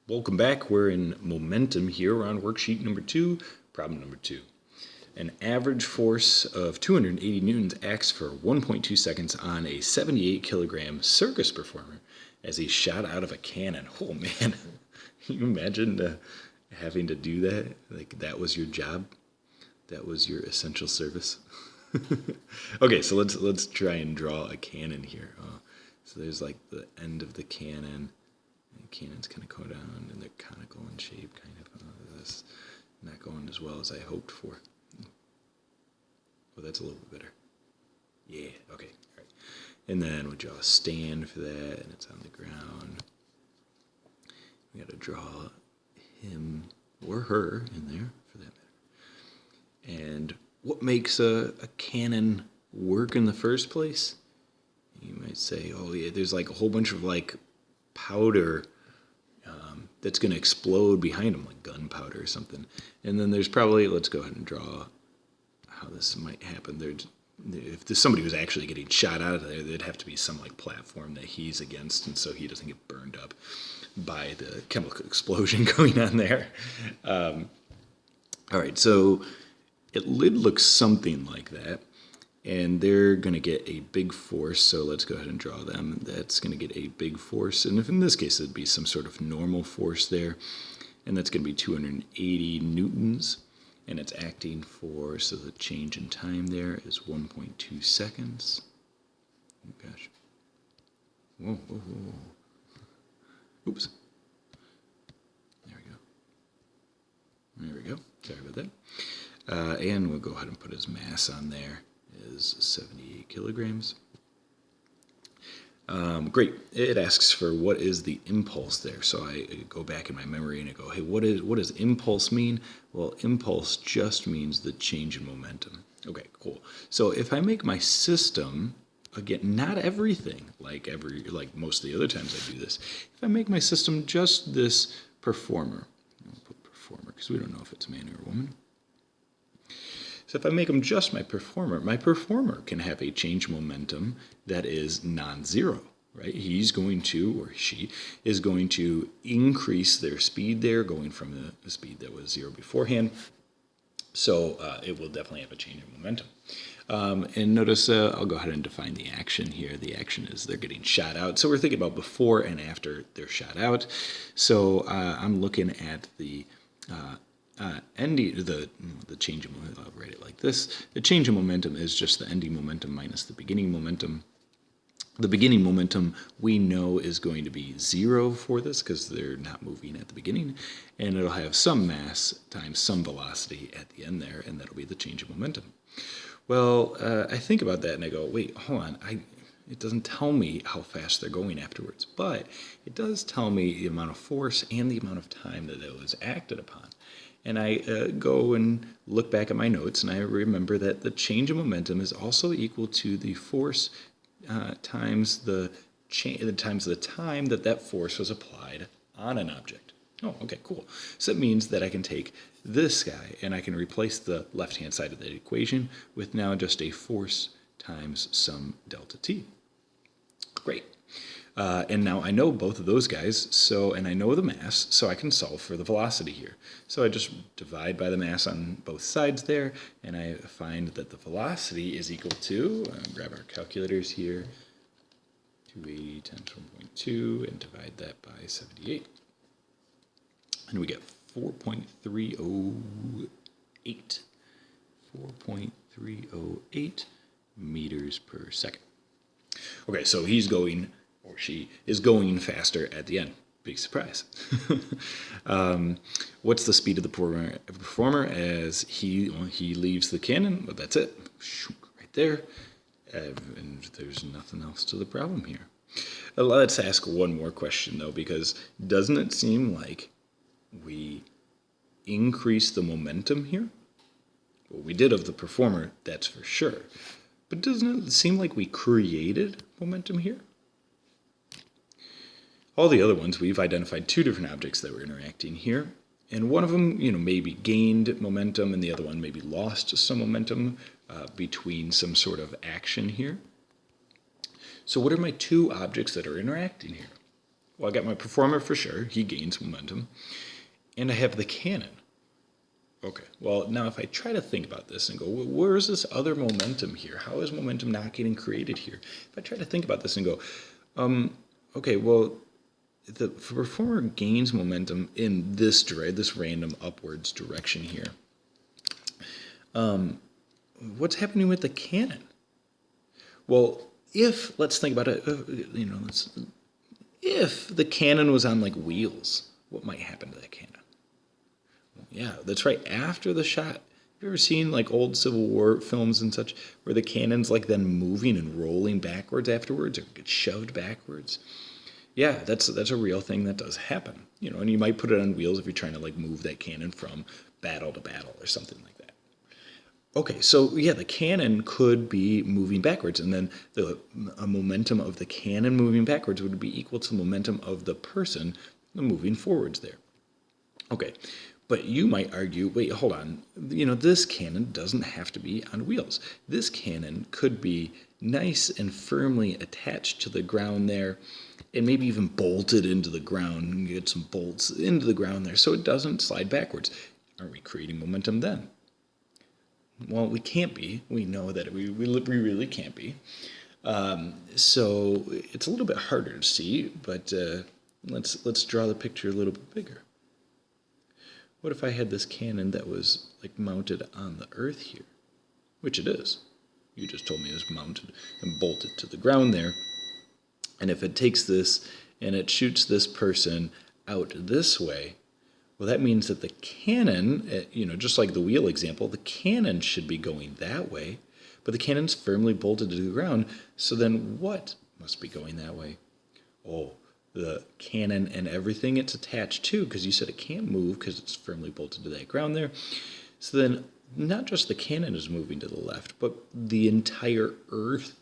Welcome back. We're in momentum here. We're on worksheet number 2, problem number 2. An average force of 280 newtons acts for 1.2 seconds on a 78 kilogram circus performer as he shot out of a cannon. Oh man, can you imagine having to do that? Like that was your job? That was your essential service? Okay, so let's try and draw a cannon here. So there's like the end of the cannon. The cannons kind of go down and they're conical in shape, kind of. This not going as well as I hoped for. Well, that's a little bit better. Yeah, okay, all right. And then we draw a stand for that, and it's on the ground. We got to draw him or her in there, for that matter. And what makes a cannon work in the first place? You might say, oh yeah, there's like a whole bunch of like powder that's going to explode behind them, like gunpowder or something. And then there's probably, let's go ahead and draw how this might happen. If somebody was actually getting shot out of there, there'd have to be some like platform that he's against, and so he doesn't get burned up by the chemical explosion going on there. All right, so it looks something like that. And they're going to get a big force, so let's go ahead and draw them. That's going to get a big force, and if in this case it'd be some sort of normal force there, and that's going to be 280 newtons, and it's acting for, so the change in time there is 1.2 seconds. Oh gosh. Whoa, whoa, whoa. Oops. There we go. There we go. Sorry about that. And we'll go ahead and put his mass on there. Is 78 kilograms. Great. It asks for what is the impulse there. So I go back in my memory and I go, hey, what does impulse mean? Well, impulse just means the change in momentum. Okay, cool. So if I make my system, again, not everything, like most of the other times I do this, if I make my system just this performer, I'll put performer because we don't know if it's a man or a woman. So if I make him just my performer can have a change momentum that is non-zero, right? He's going to, or she is going to increase their speed there, going from the speed that was zero beforehand. So it will definitely have a change in momentum. And notice, I'll go ahead and define the action here. The action is they're getting shot out. So we're thinking about before and after they're shot out. So I'm looking at the ending, the change in momentum. I'll write it like this. The change in momentum is just the ending momentum minus the beginning momentum. The beginning momentum we know is going to be zero for this because they're not moving at the beginning, and it'll have some mass times some velocity at the end there, and that'll be the change in momentum. Well, I think about that and I go, wait, hold on. It doesn't tell me how fast they're going afterwards, but it does tell me the amount of force and the amount of time that it was acted upon. And I go and look back at my notes, and I remember that the change in momentum is also equal to the force times the time that force was applied on an object. Oh, okay, cool. So that means that I can take this guy, and I can replace the left-hand side of the equation with now just a force times some delta t. Great. And now I know both of those guys, and I know the mass, so I can solve for the velocity here. So I just divide by the mass on both sides there, and I find that the velocity is equal to, grab our calculators here, 280 times 1.2, and divide that by 78. And we get 4.308. 4.308 meters per second. Okay, so he's going, or she is going faster at the end. Big surprise. What's the speed of the performer as he leaves the cannon? Well, that's it. Right there. And there's nothing else to the problem here. Let's ask one more question, though, because doesn't it seem like we increase the momentum here? Well, we did of the performer, that's for sure. But doesn't it seem like we created momentum here? All the other ones, we've identified two different objects that were interacting here. And one of them, maybe gained momentum, and the other one maybe lost some momentum between some sort of action here. So what are my two objects that are interacting here? Well, I got my performer for sure. He gains momentum. And I have the cannon. Okay, well, now if I try to think about this and go, well, where is this other momentum here? How is momentum not getting created here? If I try to think about this and go, okay, well, the performer gains momentum in this random upwards direction here. What's happening with the cannon? Well, let's think about it, if the cannon was on like wheels, what might happen to that cannon? Yeah, that's right. After the shot, have you ever seen like old Civil War films and such where the cannon's like then moving and rolling backwards afterwards or gets shoved backwards? Yeah, that's a real thing that does happen. And you might put it on wheels if you're trying to like move that cannon from battle to battle or something like that. Okay, so yeah, the cannon could be moving backwards, and then the momentum of the cannon moving backwards would be equal to the momentum of the person moving forwards there. Okay, but you might argue, wait, hold on. This cannon doesn't have to be on wheels. This cannon could be nice and firmly attached to the ground there, and maybe even bolted into the ground and get some bolts into the ground there so it doesn't slide backwards. Are we creating momentum then? Well, we can't be. We know that we really can't be. So it's a little bit harder to see, but let's draw the picture a little bit bigger. What if I had this cannon that was like mounted on the earth here? Which it is. You just told me it was mounted and bolted to the ground there. And if it takes this and it shoots this person out this way, well, that means that the cannon, just like the wheel example, the cannon should be going that way, but the cannon's firmly bolted to the ground. So then what must be going that way? Oh, the cannon and everything it's attached to, because you said it can't move because it's firmly bolted to that ground there. So then not just the cannon is moving to the left, but the entire earth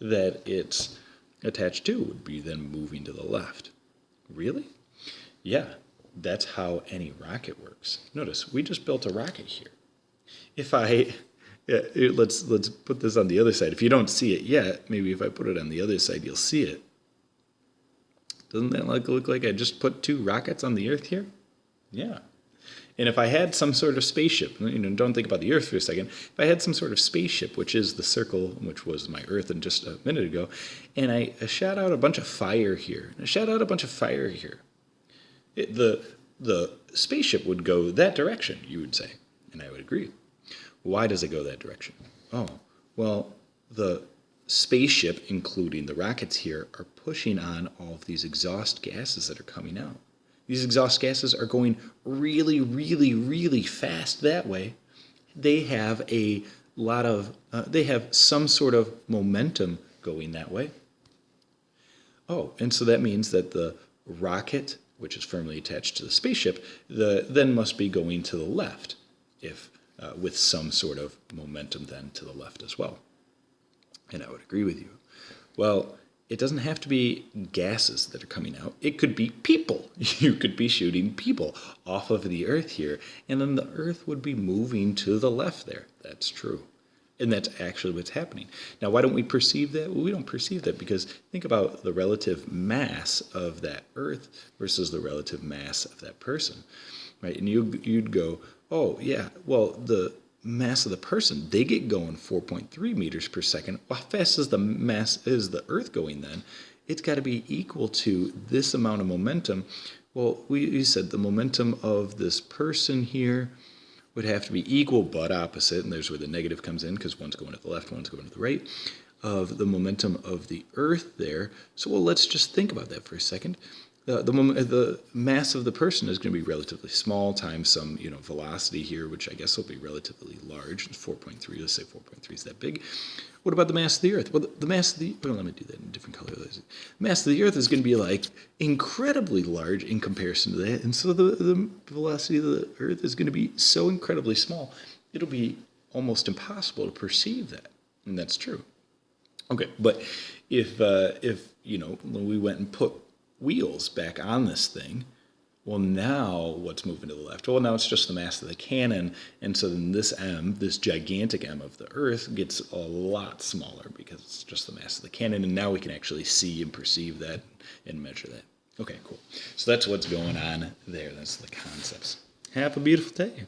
that it's attached to would be then moving to the left. Really? Yeah, that's how any rocket works. Notice, we just built a rocket here. Let's put this on the other side. If you don't see it yet, maybe if I put it on the other side, you'll see it. Doesn't that look like I just put two rockets on the Earth here? Yeah. And if I had some sort of spaceship, don't think about the Earth for a second. If I had some sort of spaceship, which is the circle, which was my Earth just a minute ago, and I shot out a bunch of fire here, the spaceship would go that direction, you would say, and I would agree. Why does it go that direction? Oh, well, the spaceship, including the rockets here, are pushing on all of these exhaust gases that are coming out. These exhaust gases are going really, really, really fast that way. They have they have some sort of momentum going that way. Oh, and so that means that the rocket, which is firmly attached to the spaceship, then must be going to the left, with some sort of momentum then to the left as well. And I would agree with you. Well, it doesn't have to be gases that are coming out. It could be people. You could be shooting people off of the Earth here, and then the Earth would be moving to the left there. That's true. And that's actually what's happening. Now, why don't we perceive that? Well, we don't perceive that because think about the relative mass of that Earth versus the relative mass of that person, right? And you'd go, oh, yeah, well, the mass of the person, they get going 4.3 meters per second. Well, how fast is the Earth going then? It's got to be equal to this amount of momentum. Well, we said the momentum of this person here would have to be equal but opposite, and there's where the negative comes in because one's going to the left, one's going to the right, of the momentum of the Earth there. So, well, let's just think about that for a second. The mass of the person is going to be relatively small times some velocity here, which I guess will be relatively large. 4.3, let's say 4.3 is that big. What about the mass of the Earth? Well, the mass of the let me do that in a different color. The mass of the Earth is going to be like incredibly large in comparison to that, and so the velocity of the Earth is going to be so incredibly small, it'll be almost impossible to perceive that, and that's true. Okay, but if when we went and put wheels back on this thing, well, now what's moving to the left? Well, now it's just the mass of the cannon, and so then this gigantic M of the Earth gets a lot smaller because it's just the mass of the cannon, and now we can actually see and perceive that and measure that. Okay, cool. So that's what's going on there. That's the concepts. Have a beautiful day.